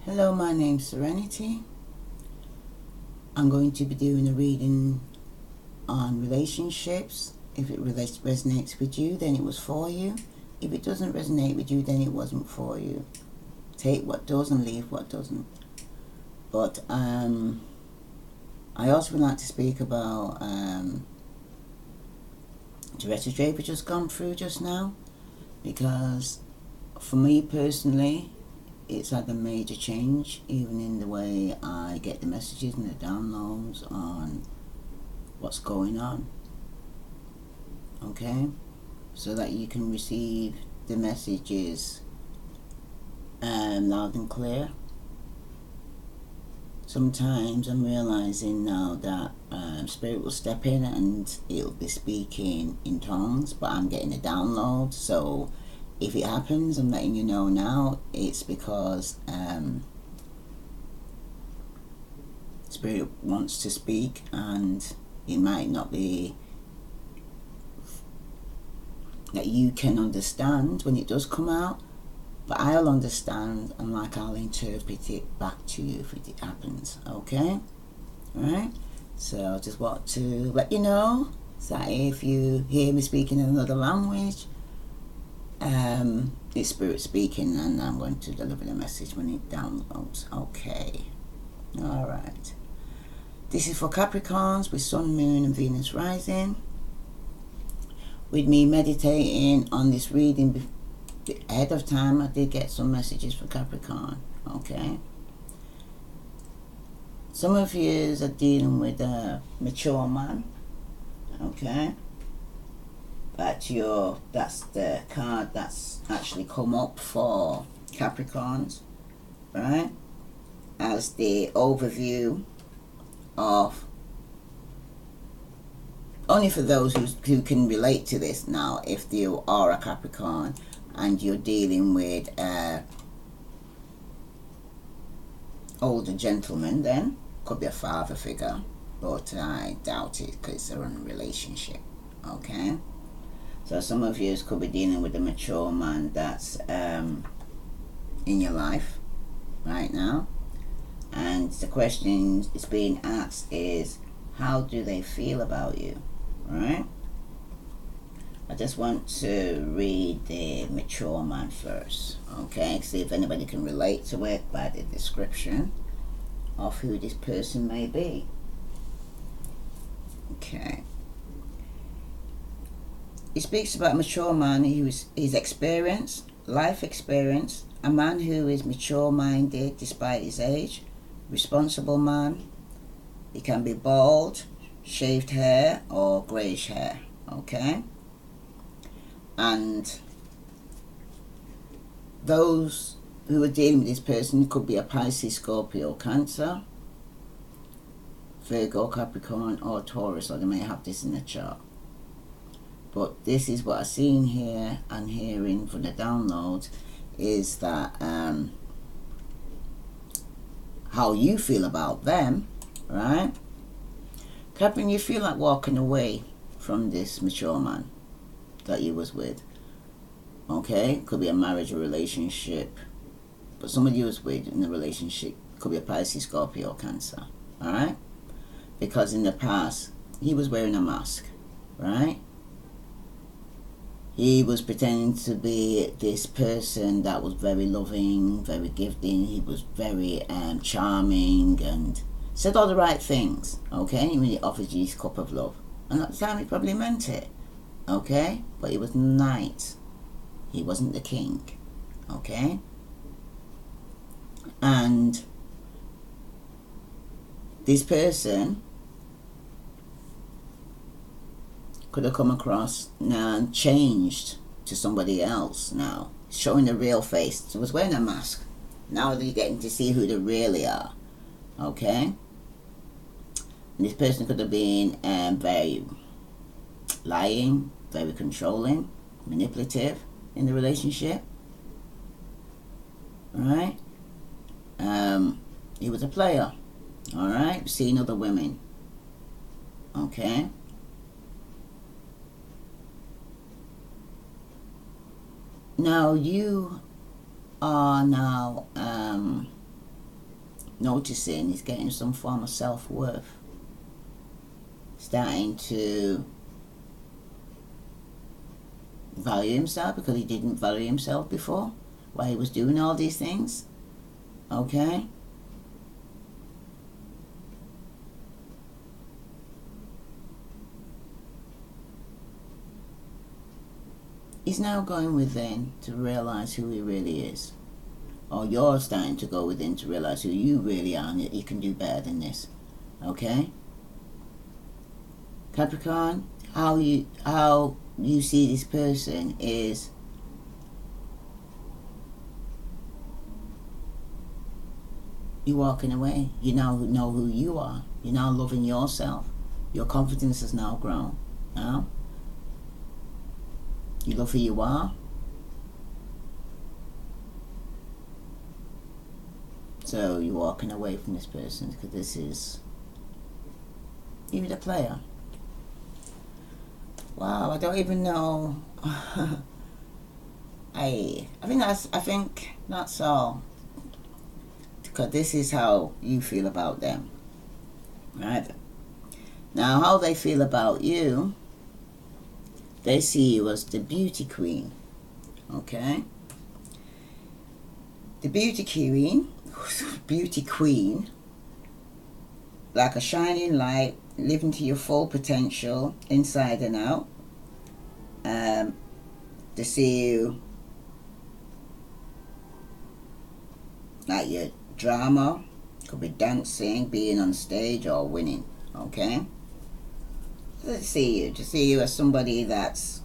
Hello, my name's Serenity. I'm going to be doing a reading on relationships. If it resonates with you, then it was for you. If it doesn't resonate with you, then it wasn't for you. Take what does and leave what doesn't. But I also would like to speak about the retrograde we just gone through just now, because for me personally, it's had a major change, even in the way I get the messages and the downloads on what's going on. Okay? So that you can receive the messages loud and clear. Sometimes I'm realizing now that Spirit will step in and it'll be speaking in tongues, but I'm getting a download. So if it happens, I'm letting you know now, it's because Spirit wants to speak, and it might not be that you can understand when it does come out, but I'll understand, and I'll interpret it back to you if it happens. Okay? Alright? So I just want to let you know that if you hear me speaking in another language, it's Spirit speaking, and I'm going to deliver the message when it downloads. Okay. Alright. This is for Capricorns with Sun, Moon and Venus rising. With me meditating on this reading ahead of time, I did get some messages for Capricorn. Okay. Some of you are dealing with a mature man. Okay. That's the card that's actually come up for Capricorns, right? As the overview of, only for those who can relate to this now, if you are a Capricorn and you're dealing with older gentleman, then could be a father figure, but I doubt it because they're in a relationship. Okay. So some of you could be dealing with a mature man that's in your life right now. And the question is being asked is, how do they feel about you? Right? I just want to read the mature man first. Okay? See if anybody can relate to it by the description of who this person may be. Okay. He speaks about a mature man whose experience, life experience, a man who is mature-minded despite his age, responsible man. He can be bald, shaved hair, or greyish hair. Okay? And those who are dealing with this person could be a Pisces, Scorpio, Cancer, Virgo, Capricorn, or Taurus, or they may have this in the chart. But this is what I've seen here and hearing from the downloads, is that how you feel about them, right? Capricorn, you feel like walking away from this mature man that you was with. Okay? Could be a marriage or relationship. But somebody you was with in a relationship could be a Pisces, Scorpio, or Cancer. Alright? Because in the past, he was wearing a mask. Right? He was pretending to be this person that was very loving, very gifting. He was very charming and said all the right things, okay? When he offered you his cup of love. And at the time he probably meant it, okay? But he was knight. He wasn't the king, okay? And this person could have come across now and changed to somebody else now, showing the real face. So he was wearing a mask. Now you're getting to see who they really are. Okay? And this person could have been very lying, very controlling, manipulative in the relationship. Alright? He was a player. Alright? Seeing other women. Okay? Now you are noticing he's getting some form of self-worth, starting to value himself because he didn't value himself before while he was doing all these things. Okay? He's now going within to realize who he really is. Or you're starting to go within to realize who you really are and that you can do better than this. Okay? Capricorn, how you see this person is you're walking away. You now know who you are. You're now loving yourself. Your confidence has now grown. Now, you love who you are. So you're walking away from this person because this is you're the player. Wow, I don't even know. I think that's all. Because this is how you feel about them. Right? Now, how they feel about you, they see you as the beauty queen. Okay? The beauty queen, like a shining light, living to your full potential, inside and out. To see you like your drama, could be dancing, being on stage, or winning. Okay? To see you as somebody that's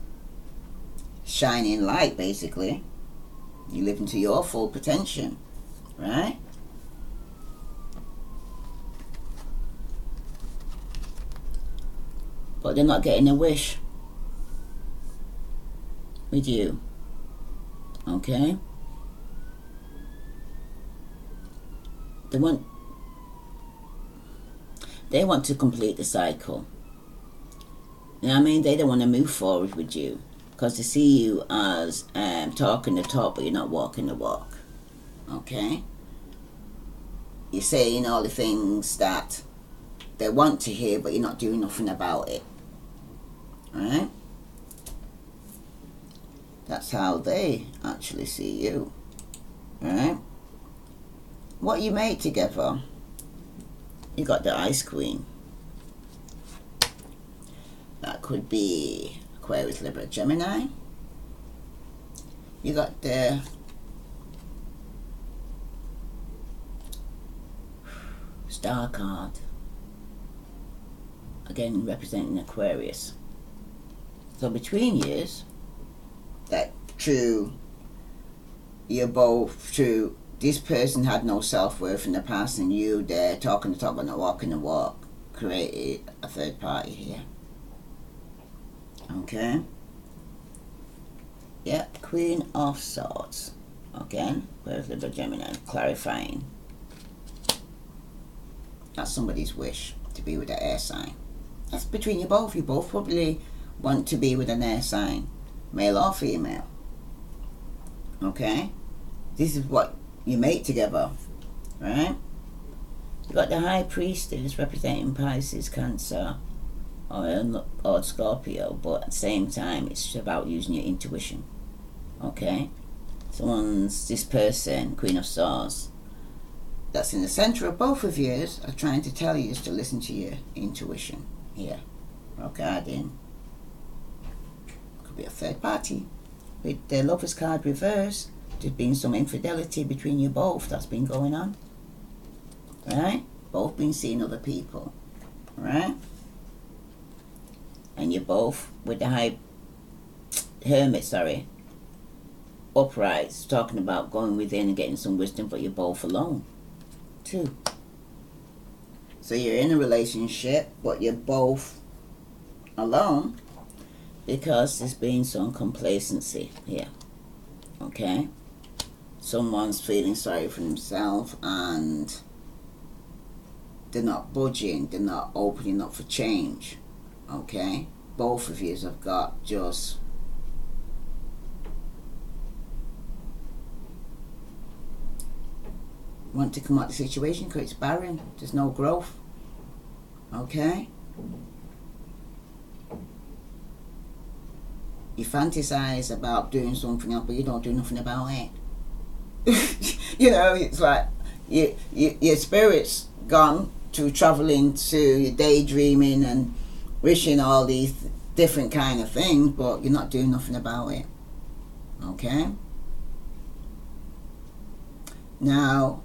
shining light, basically. You live into your full potential, right? But they're not getting a wish with you. Okay? They want to complete the cycle. You know what I mean? They don't want to move forward with you because they see you as talking the talk, but you're not walking the walk. Okay? You're saying all the things that they want to hear, but you're not doing nothing about it. Alright? That's how they actually see you. Alright? What you made together, you got the Ice Queen. That could be Aquarius, Libra, Gemini. You got the Star card. Again, representing Aquarius. So between years, that true, you're both true. This person had no self-worth in the past, and you there talking the talk but not walking the walk, created a third party here. Okay? Yep, Queen of Swords. Again, where's the Gemini? Clarifying. That's somebody's wish to be with an air sign. That's between you both. You both probably want to be with an air sign, male or female. Okay? This is what you mate together, right? You got the High Priestess representing Pisces, Cancer, or Scorpio, but at the same time, it's about using your intuition. Okay? This person, Queen of Swords, that's in the center of both of you, are trying to tell you to listen to your intuition here. Regarding, could be a third party. With the Lover's card reverse, there's been some infidelity between you both that's been going on. Right? Both been seeing other people. Right? And you're both with the Hermit, upright, talking about going within and getting some wisdom, but you're both alone too. So you're in a relationship, but you're both alone because there's been some complacency here. Okay? Someone's feeling sorry for themselves and they're not budging, they're not opening up for change. Okay? Both of you have got just want to come out of the situation because it's barren. There's no growth. Okay? You fantasize about doing something else, but you don't do nothing about it. You know, it's like your spirit's gone to traveling to daydreaming and wishing all these different kind of things, but you're not doing nothing about it. Okay? Now,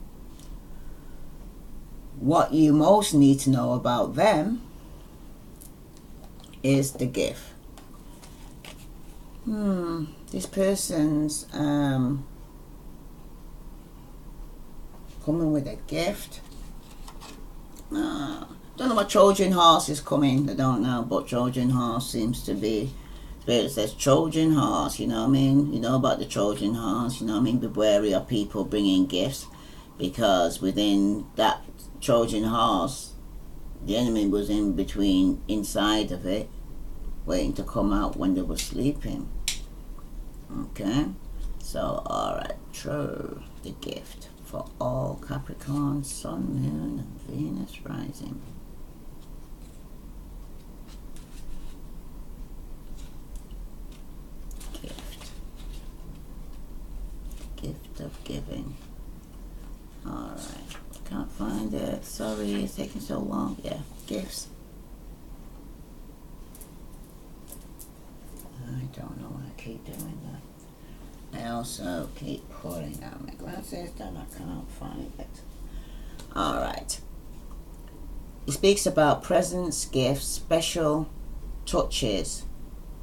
what you most need to know about them is the gift. This person's coming with a gift. Don't know what Trojan horse is coming. I don't know, but Trojan horse seems to be. Spirit says Trojan horse. You know what I mean? You know about the Trojan horse. You know what I mean? Be wary of people bringing gifts, because within that Trojan horse, the enemy was in between, inside of it, waiting to come out when they were sleeping. Okay, so alright, the gift for all Capricorn, Sun, Moon, and Venus rising. Gift of giving. Alright, can't find it. Sorry, it's taking so long. Yeah, gifts. I don't know why I keep doing that. I also keep putting down my glasses, then I can't find it. Alright. He speaks about presents, gifts, special touches,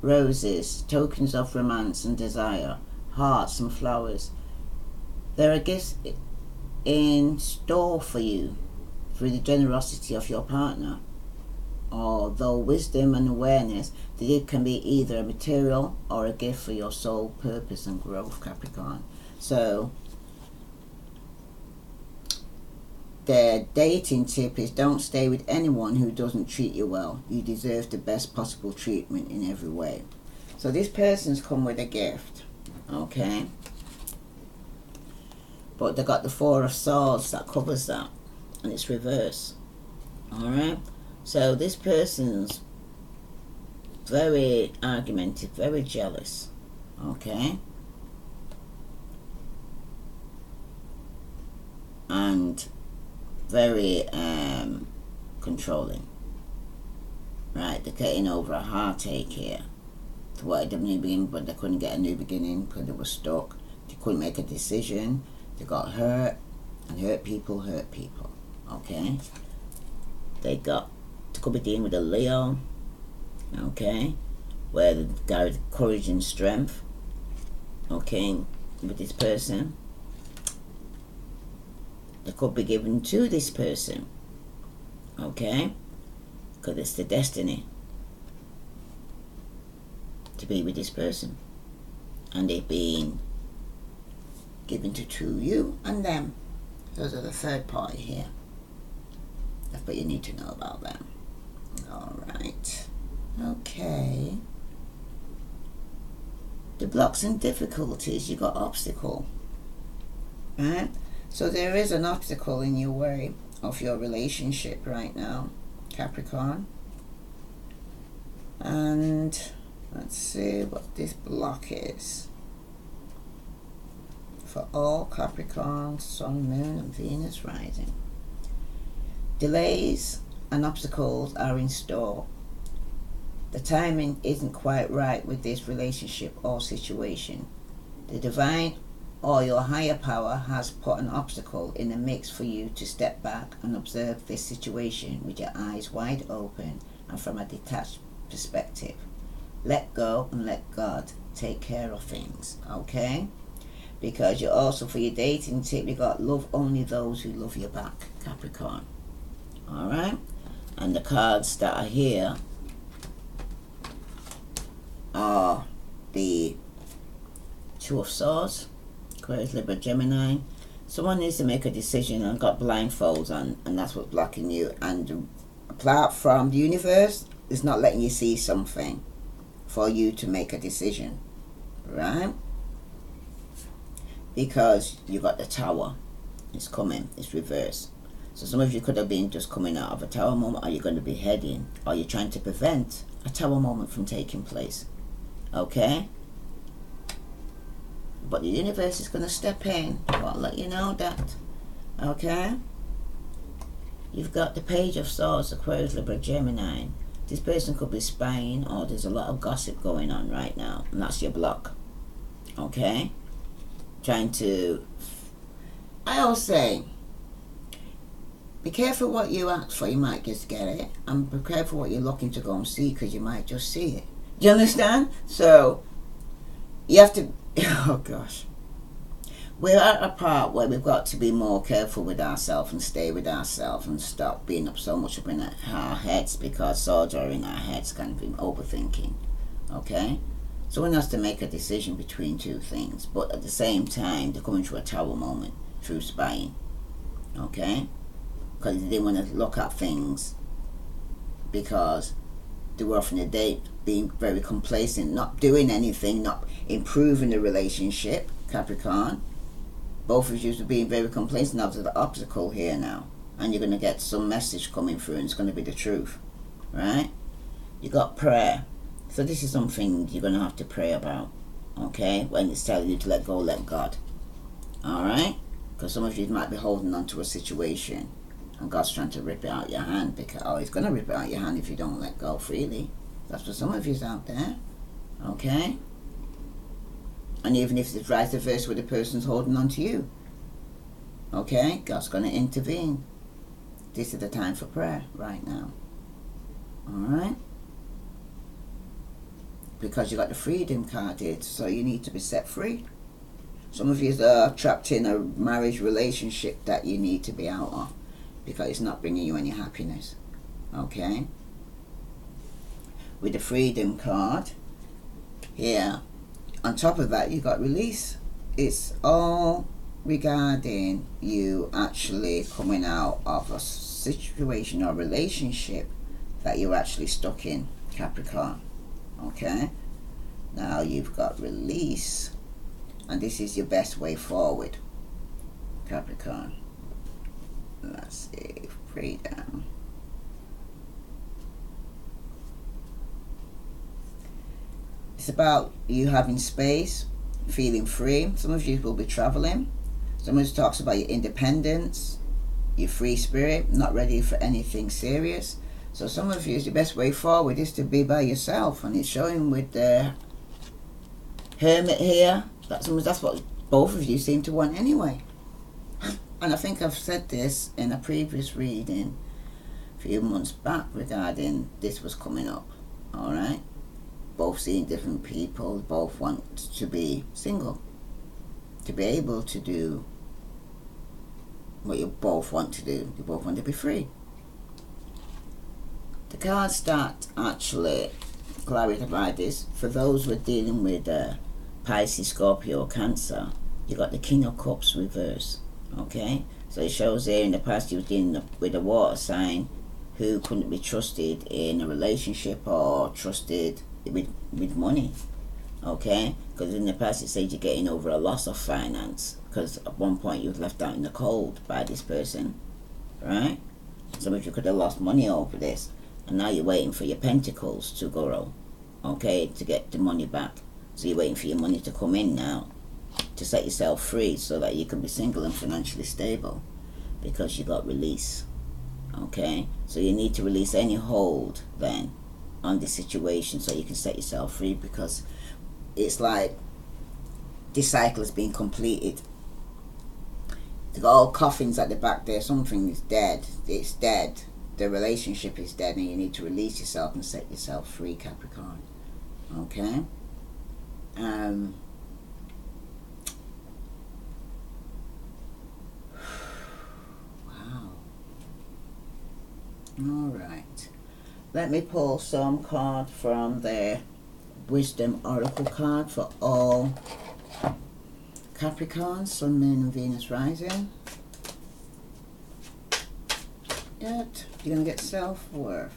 roses, tokens of romance and desire, hearts and flowers. There are gifts in store for you through the generosity of your partner. Although wisdom and awareness, the gift can be either a material or a gift for your soul purpose and growth, Capricorn. So the dating tip is don't stay with anyone who doesn't treat you well. You deserve the best possible treatment in every way. So this person's come with a gift, okay? But they got the Four of Swords that covers that, and it's reverse. Alright? So this person's very argumentative, very jealous. Okay? And very controlling. Right, they're getting over a heartache here. To what a new beginning, but they couldn't get a new beginning because they were stuck. They couldn't make a decision. They got hurt, and hurt people. Okay? They could be dealing with a Leo, okay? Where the guy with courage and strength, okay, with this person. They could be given to this person, okay? Because it's the destiny to be with this person. And they've been given to you and them. Those are the third party here. That's what you need to know about them. Alright. Okay. The blocks and difficulties, you got obstacle. Right? So there is an obstacle in your way of your relationship right now, Capricorn. And let's see what this block is. For all Capricorn, Sun, Moon, and Venus rising. Delays and obstacles are in store. The timing isn't quite right with this relationship or situation. The divine or your higher power has put an obstacle in the mix for you to step back and observe this situation with your eyes wide open and from a detached perspective. Let go and let God take care of things, okay? Because you also, for your dating tip, you got love only those who love you back, Capricorn. Alright? And the cards that are here are the Two of Swords, Aquarius, Libra, Gemini. Someone needs to make a decision and got blindfolds on, and that's what's blocking you. And apart from the universe, it's not letting you see something for you to make a decision, right? Because you got the Tower, It's coming. It's reversed. So some of you could have been just coming out of a tower moment, or you're going to be heading, or you're trying to prevent a tower moment from taking place. Okay? But the universe is going to step in. I'll let you know that. Okay? You've got the Page of Swords, Aquarius, Libra, Gemini. This person could be spying, or there's a lot of gossip going on right now, and that's your block. Okay? Trying to... I'll say, be careful what you ask for, you might just get it. And be careful what you're looking to go and see, because you might just see it. Do you understand? So, you have to... Oh, gosh. We're at a part where we've got to be more careful with ourselves and stay with ourselves and stop being up so much up in our heads, because swords are in our heads, kind of overthinking. Okay? Someone has to make a decision between two things, but at the same time, they're coming through a tower moment, through spying. Okay? Because they didn't want to look at things, because they were often a date being very complacent, not doing anything, not improving the relationship, Capricorn. Both of you are being very complacent after the obstacle here now. And you're going to get some message coming through, and it's going to be the truth. Right? You got prayer. So this is something you're going to have to pray about. Okay? When it's telling you to let go, let God. Alright? Because some of you might be holding on to a situation, and God's trying to rip it out your hand, because He's going to rip it out your hand if you don't let go freely. That's for some of you out there. Okay? And even if it's vice versa where the person's holding on to you. Okay? God's going to intervene. This is the time for prayer right now. Alright? Because you got the freedom card here, so you need to be set free. Some of you are trapped in a marriage relationship that you need to be out of, because it's not bringing you any happiness. Okay? With the freedom card here, on top of that, you got release. It's all regarding you actually coming out of a situation or relationship that you're actually stuck in, Capricorn. Okay? Now you've got release, and this is your best way forward, Capricorn. Let's see, freedom. It's about you having space, feeling free. Some of you will be traveling. Some of you talks about your independence, your free spirit, not ready for anything serious. So some of you, the best way forward is to be by yourself, and it's showing with the Hermit here. That's what both of you seem to want anyway. And I think I've said this in a previous reading a few months back regarding this was coming up. Alright? Both seeing different people, both want to be single. To be able to do what you both want to do. You both want to be free. The cards start actually clarify this. For those who are dealing with Pisces, Scorpio, or Cancer, you got the King of Cups reverse. Okay? So it shows here in the past you were dealing with a water sign who couldn't be trusted in a relationship or trusted with money. Okay? Because in the past it says you're getting over a loss of finance, because at one point you was left out in the cold by this person. Right? Some of you could have lost money over this, and now you're waiting for your pentacles to grow. Okay? To get the money back. So you're waiting for your money to come in now, to set yourself free so that you can be single and financially stable, because you got release. Okay? So you need to release any hold then on this situation so you can set yourself free, because it's like this cycle has been completed. They've got all coffins at the back there. Something is dead. It's dead. The relationship is dead, and you need to release yourself and set yourself free, Capricorn. Okay? Wow. Alright. Let me pull some card from the Wisdom Oracle card for all Capricorn, Sun, Moon, and Venus rising. Yet, you're going to get self-worth.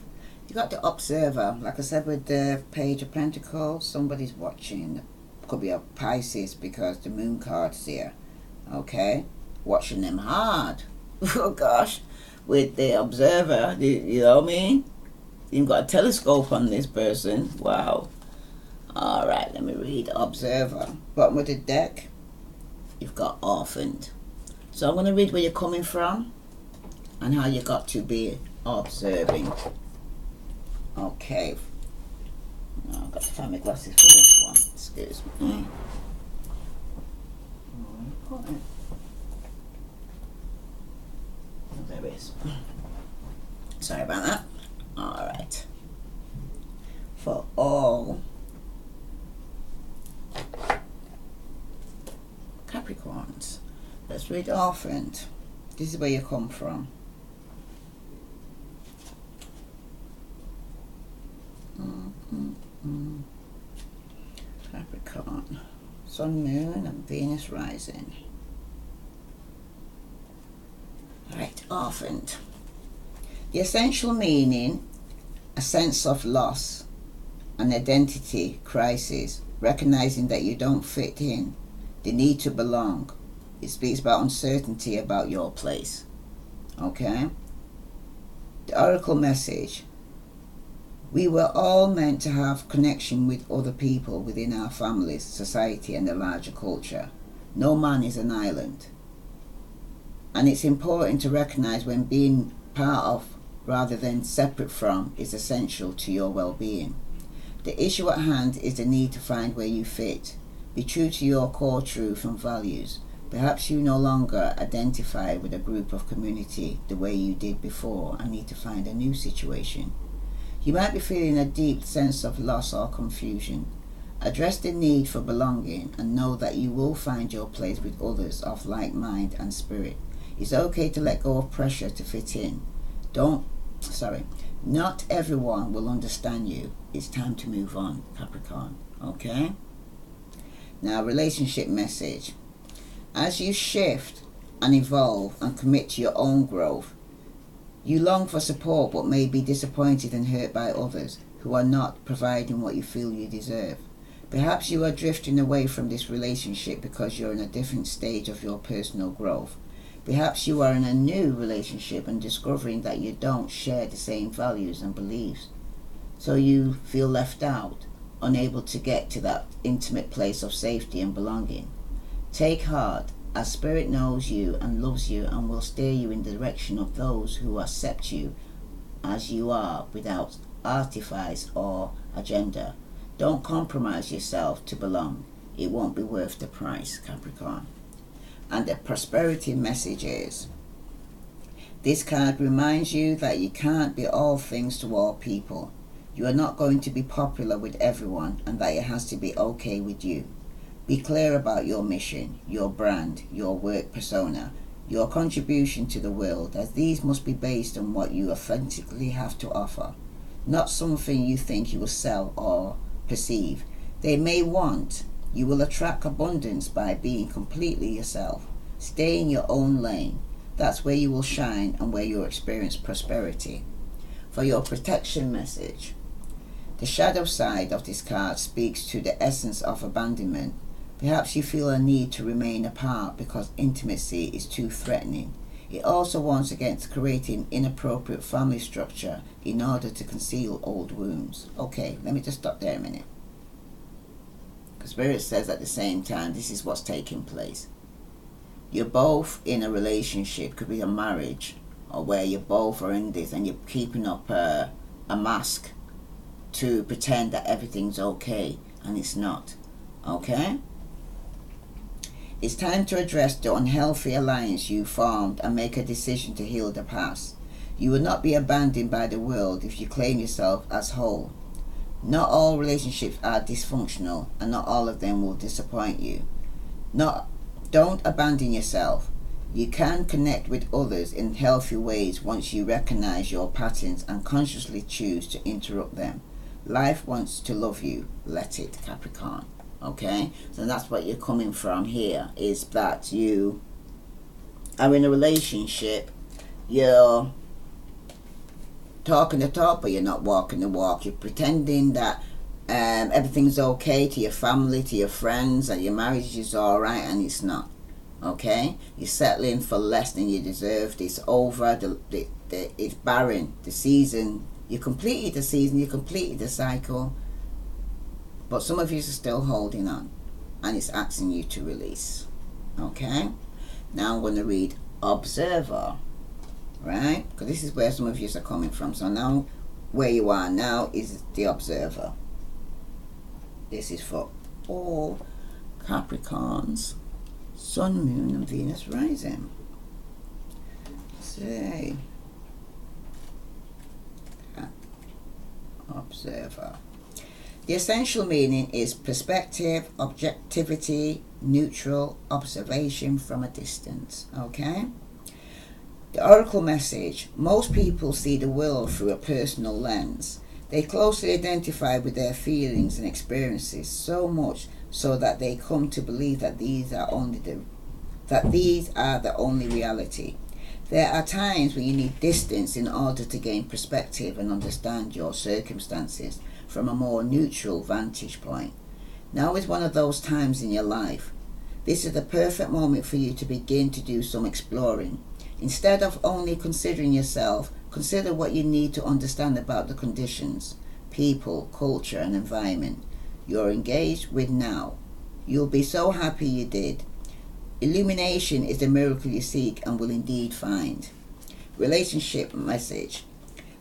You got the Observer. Like I said with the Page of Pentacles, somebody's watching. Could be a Pisces because the Moon card's here. Okay? watching them hard. Oh gosh, with the observer, you know what I mean? You've got a telescope on this person. Wow. Alright, let me read observer. Bottom of the deck, you've got orphaned. So I'm going to read where you're coming from and how you got to be observing. Okay. Oh, I've got to find my glasses for this one. Excuse me. There it is. Sorry about that. Alright. For all Capricorns, let's read orphaned. This is where you come from. Capricorn, Sun, Moon, and Venus rising. Right, orphaned. The essential meaning, a sense of loss, an identity crisis, recognizing that you don't fit in, the need to belong. It speaks about uncertainty about your place. Okay? The oracle message. We were all meant to have connection with other people within our families, society, and the larger culture. No man is an island. And it's important to recognize when being part of rather than separate from is essential to your well-being. The issue at hand is the need to find where you fit. Be true to your core truth and values. Perhaps you no longer identify with a group of community the way you did before and need to find a new situation. You might be feeling a deep sense of loss or confusion. Address the need for belonging and know that you will find your place with others of like mind and spirit. It's okay to let go of pressure to fit in. Not everyone will understand you. It's time to move on, Capricorn. Okay? Now, relationship message. As you shift and evolve and commit to your own growth, you long for support but may be disappointed and hurt by others who are not providing what you feel you deserve. Perhaps you are drifting away from this relationship because you're in a different stage of your personal growth. Perhaps you are in a new relationship and discovering that you don't share the same values and beliefs. So you feel left out, unable to get to that intimate place of safety and belonging. Take heart, as Spirit knows you and loves you and will steer you in the direction of those who accept you as you are without artifice or agenda. Don't compromise yourself to belong. It won't be worth the price, Capricorn. And the prosperity message is, this card reminds you that you can't be all things to all people. You are not going to be popular with everyone and that it has to be okay with you. Be clear about your mission, your brand, your work persona, your contribution to the world, as these must be based on what you authentically have to offer, not something you think you will sell or perceive. They may want. You will attract abundance by being completely yourself. Stay in your own lane. That's where you will shine and where you'll experience prosperity. For your protection message, the shadow side of this card speaks to the essence of abandonment. Perhaps you feel a need to remain apart because intimacy is too threatening. It also warns against creating inappropriate family structure in order to conceal old wounds. Okay, let me just stop there a minute. Spirit says at the same time, this is what's taking place. You're both in a relationship, could be a marriage, or where you both are in this and you're keeping up a mask to pretend that everything's okay, and it's not. Okay? It's time to address the unhealthy alliance you formed and make a decision to heal the past. You will not be abandoned by the world if you claim yourself as whole. Not all relationships are dysfunctional and not all of them will disappoint you. Don't abandon yourself. You can connect with others in healthy ways once you recognize your patterns and consciously choose to interrupt them. Life wants to love you. Let it, Capricorn. Okay? So that's what you're coming from here, is that you are in a relationship. You're talking the talk, but you're not walking the walk. You're pretending that everything's okay to your family, to your friends, and your marriage is alright, and it's not. Okay, you're settling for less than you deserved. It's over. It's barren. The season, you completed the season, you completed the cycle, but some of you are still holding on, and it's asking you to release. Okay, now I'm going to read Observer, right? Because this is where some of you are coming from. So now, where you are now is the Observer. This is for all Capricorns, Sun, Moon, and Venus rising. Say, Observer. The essential meaning is perspective, objectivity, neutral observation from a distance. Okay? The oracle message: most people see the world through a personal lens. They closely identify with their feelings and experiences, so much so that they come to believe that these are the only reality. There are times when you need distance in order to gain perspective and understand your circumstances from a more neutral vantage point. Now is one of those times in your life. This is the perfect moment for you to begin to do some exploring. Instead of only considering yourself, consider what you need to understand about the conditions, people, culture, and environment you're engaged with now. You'll be so happy you did. Illumination is the miracle you seek and will indeed find. Relationship message: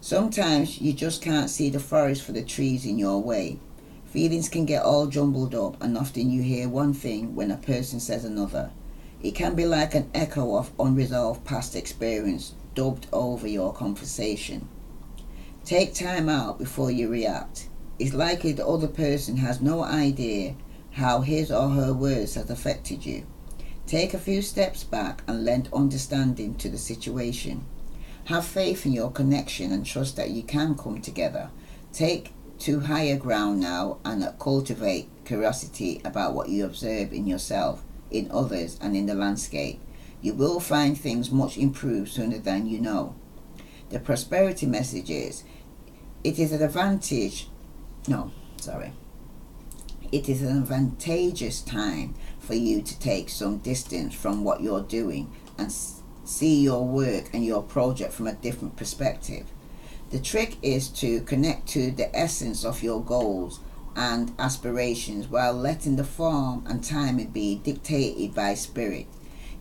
sometimes you just can't see the forest for the trees in your way. Feelings can get all jumbled up, and often you hear one thing when a person says another. It can be like an echo of unresolved past experience dubbed over your conversation. Take time out before you react. It's likely the other person has no idea how his or her words has affected you. Take a few steps back and lend understanding to the situation. Have faith in your connection and trust that you can come together. Take to higher ground now and cultivate curiosity about what you observe in yourself, in others, and in the landscape. You will find things much improved sooner than you know. The prosperity message is: it is an advantageous time for you to take some distance from what you're doing and see your work and your project from a different perspective. The trick is to connect to the essence of your goals and aspirations while letting the form and timing be dictated by spirit.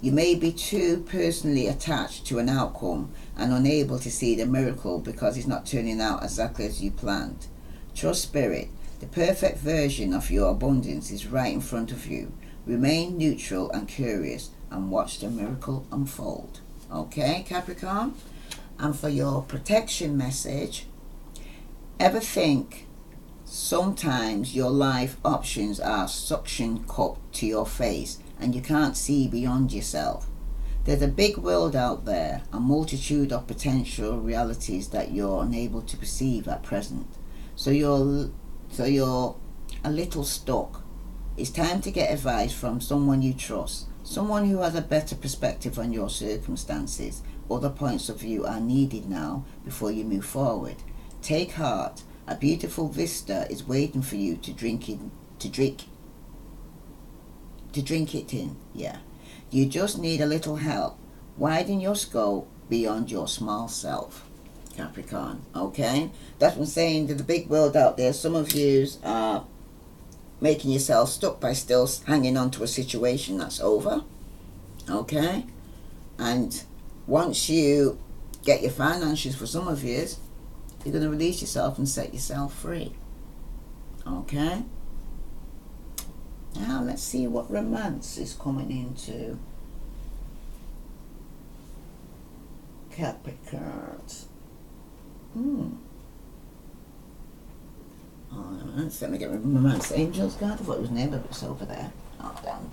You may be too personally attached to an outcome and unable to see the miracle because it's not turning out exactly as you planned. Trust spirit. The perfect version of your abundance is right in front of you. Remain neutral and curious and watch the miracle unfold. Okay, Capricorn? And for your protection message: ever think sometimes your life options are suction cup to your face and you can't see beyond yourself? There's a big world out there, a multitude of potential realities that you're unable to perceive at present. So you're a little stuck. It's time to get advice from someone you trust, someone who has a better perspective on your circumstances. Other points of view are needed now before you move forward. Take heart. A beautiful vista is waiting for you to drink it in. Yeah. You just need a little help. Widen your scope beyond your small self, Capricorn. Okay? That's what I'm saying. There's a big world out there. Some of you are making yourself stuck by still hanging on to a situation that's over. Okay? And once you get your finances, for some of you, you're going to release yourself and set yourself free. Okay? Now let's see what romance is coming into Capricorns. Romance. Let me get Romance Angels card. I thought it was named, but it's over there. Oh, damn.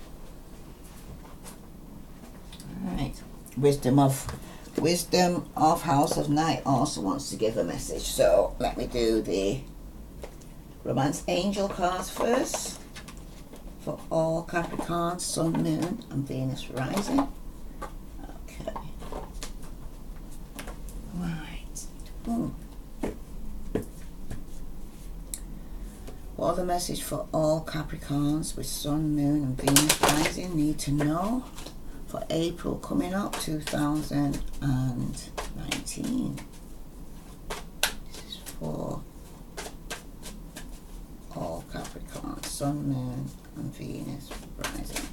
Alright. Wisdom of House of Night also wants to give a message. So let me do the Romance Angel cards first. For all Capricorns, Sun, Moon, and Venus rising. Okay. Right. What the message for all Capricorns with Sun, Moon, and Venus rising need to know? for April coming up 2019. This is for all Capricorn, Sun, Moon and Venus rising.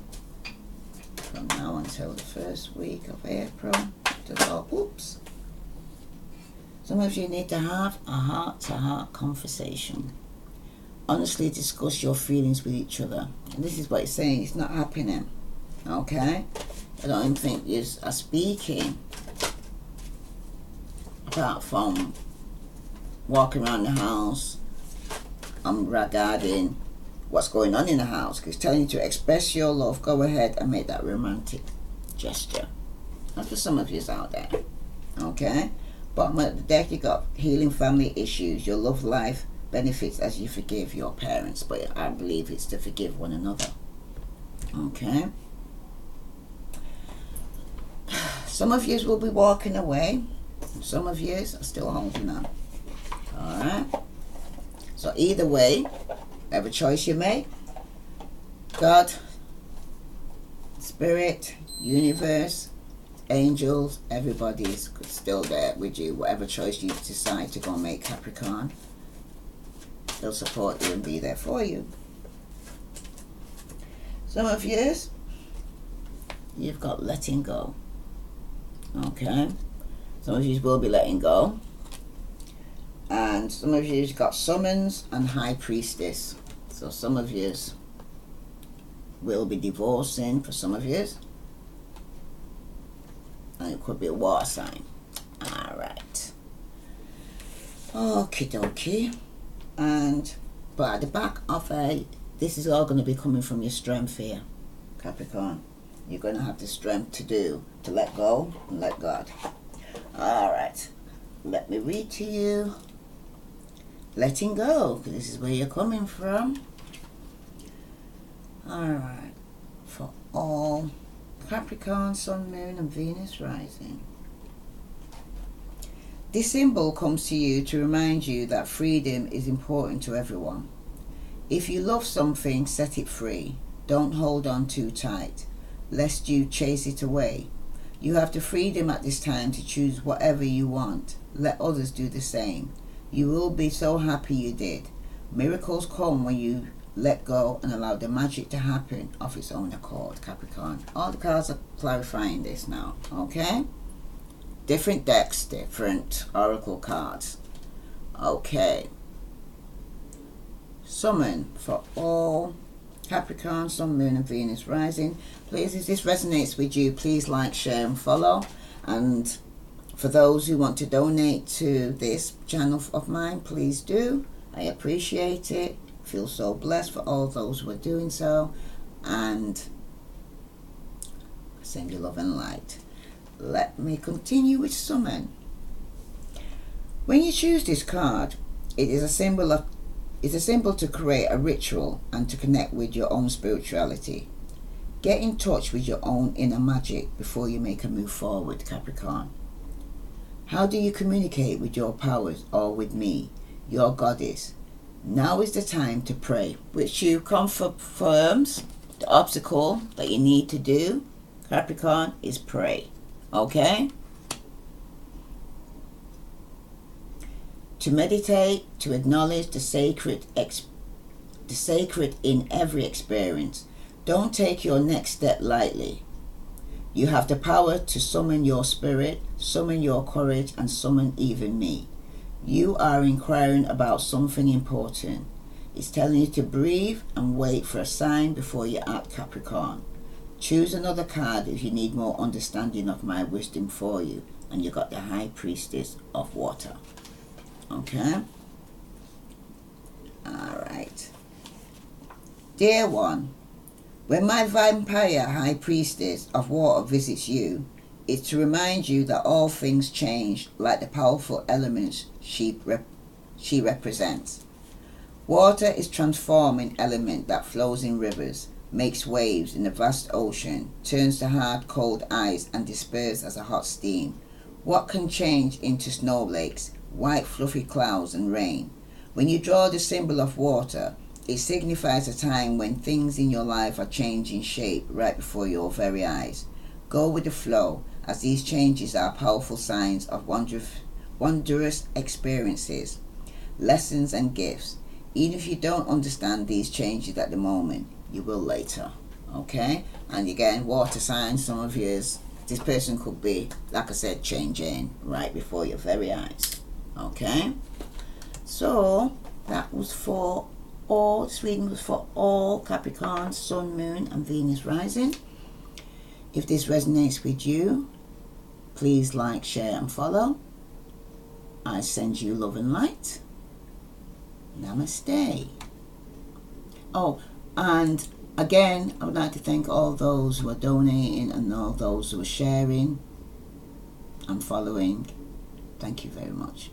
From now until the first week of April. Oops. Some of you need to have a heart-to-heart conversation. Honestly discuss your feelings with each other. And this is what it's saying. It's not happening. Okay? I don't even think you are speaking. Apart from walking around the house regarding what's going on in the house. Because it's telling you to express your love. Go ahead and make that romantic gesture. That's for some of you out there. Okay? Bottom of the deck, you got healing family issues. Your love life benefits as you forgive your parents. But I believe it's to forgive one another. Okay? Some of you will be walking away. Some of you are still holding on. Alright? So either way, whatever choice you make, God, Spirit, Universe, angels, everybody's still there with you. Whatever choice you decide to go and make, Capricorn, they'll support you and be there for you. Some of you, you've got letting go. Okay? Some of you will be letting go. And some of you have got summons and high priestess. So some of you will be divorcing for some of you. And it could be a water sign. Alright. Okie dokie. But at the back of this is all going to be coming from your strength here, Capricorn. You're going to have the strength to let go and let God. Alright. Let me read to you. Letting go, because this is where you're coming from. Alright. For all Capricorn, Sun, Moon and Venus rising. This symbol comes to you to remind you that freedom is important to everyone. If you love something, set it free. Don't hold on too tight, lest you chase it away. You have the freedom at this time to choose whatever you want. Let others do the same. You will be so happy you did. Miracles come when you let go and allow the magic to happen of its own accord, Capricorn. All the cards are clarifying this now, okay? Different decks, different oracle cards. Okay. Summon for all Capricorn, Sun, Moon and Venus rising. Please, if this resonates with you, please like, share and follow. And for those who want to donate to this channel of mine, please do. I appreciate it. Feel so blessed for all those who are doing so. And I send you love and light. Let me continue with summon. When you choose this card, it is a symbol to create a ritual and to connect with your own spirituality. Get in touch with your own inner magic before you make a move forward, Capricorn. How do you communicate with your powers or with me, your goddess? Now is the time to pray, which you confirms the obstacle that you need to do, Capricorn, is pray. Okay? To meditate, to acknowledge the sacred in every experience. Don't take your next step lightly. You have the power to summon your spirit, summon your courage, and summon even me. You are inquiring about something important. It's telling you to breathe and wait for a sign before you act, Capricorn. Choose another card if you need more understanding of my wisdom for you. And you got the High Priestess of Water. Okay? Alright. Dear one, when my vampire High Priestess of Water visits you, it's to remind you that all things change like the powerful elements she represents. Water is a transforming element that flows in rivers, makes waves in the vast ocean, turns to hard cold ice and disperses as a hot steam. What can change into snow lakes, white fluffy clouds and rain? When you draw the symbol of water, it signifies a time when things in your life are changing shape right before your very eyes. Go with the flow, as these changes are powerful signs of wondrous experiences, lessons and gifts. Even if you don't understand these changes at the moment, you will later. Okay? And again, water signs, some of you, this person could be, like I said, changing right before your very eyes. Okay? So that was for all, this reading was for all Capricorn, Sun, Moon and Venus rising. If this resonates with you, please like, share and follow. I send you love and light. Namaste. Oh, and again, I would like to thank all those who are donating and all those who are sharing and following. Thank you very much.